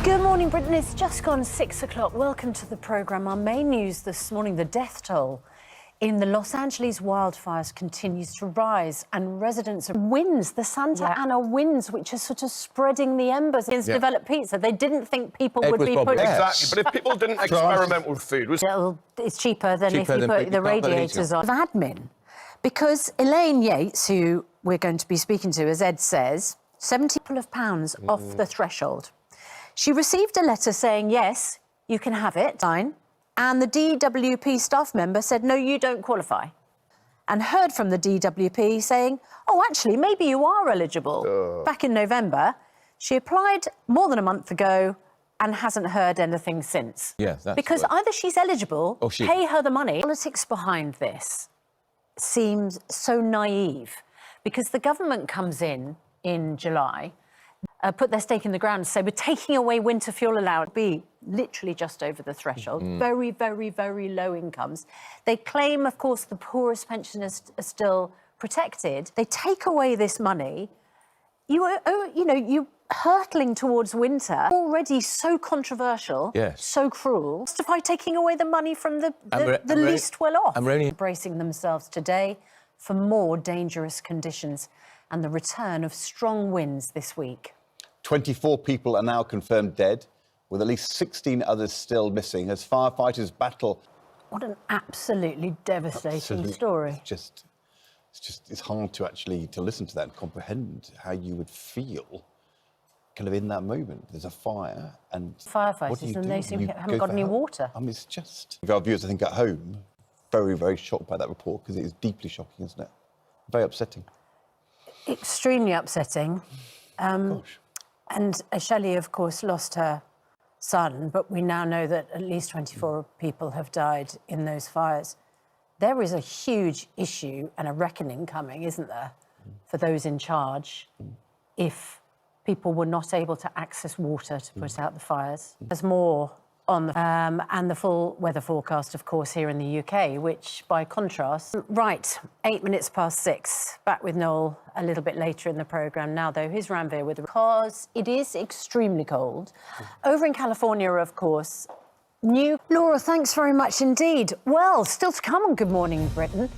Good morning, Britain. It's just gone 6 o'clock. Welcome to the programme. Our main news this morning, the death toll in the Los Angeles wildfires continues to rise, and residents of winds, the Santa Ana winds, which are sort of spreading the embers against developed pizza. They didn't think people would be put... Exactly, but if people didn't experiment with food... It's cheaper than if you put the radiators on. Admin, because Elaine Yates, who we're going to be speaking to, as Ed says, £70 of pounds off the threshold. She received a letter saying, yes, you can have it, fine. And the DWP staff member said, no, you don't qualify. And heard from the DWP saying, oh, actually, maybe you are eligible. Back in November, she applied more than a month ago and hasn't heard anything since. Yeah, that's because either she's eligible, or pay her the money. Politics behind this seems so naive, because the government comes in July, put their stake in the ground and say, we're taking away winter fuel allowance, be literally just over the threshold, very, very, very low incomes. They claim, of course, the poorest pensioners are still protected. They take away this money. You hurtling towards winter, already so controversial, so cruel. Justify taking away the money from the least well off. Bracing themselves today for more dangerous conditions and the return of strong winds this week. 24 people are now confirmed dead, with at least 16 others still missing as firefighters battle. What an absolutely devastating story. It's hard to actually listen to that and comprehend how you would feel kind of in that moment. There's a fire and firefighters, and they haven't got any water. I mean, it's just... Our viewers, I think, at home, very, very shocked by that report, because it is deeply shocking, isn't it? Very upsetting. Extremely upsetting. Gosh. And Shelley, of course, lost her son, but we now know that at least 24 people have died in those fires. There is a huge issue and a reckoning coming, isn't there, for those in charge if people were not able to access water to put out the fires. There's more on the... and the full weather forecast, of course, here in the UK, which, by contrast... Right, 8 minutes past 6. Back with Noel a little bit later in the programme. Now, though, here's Ranveer with... Because it is extremely cold. Over in California, of course, Laura, thanks very much indeed. Well, still to come on Good Morning Britain.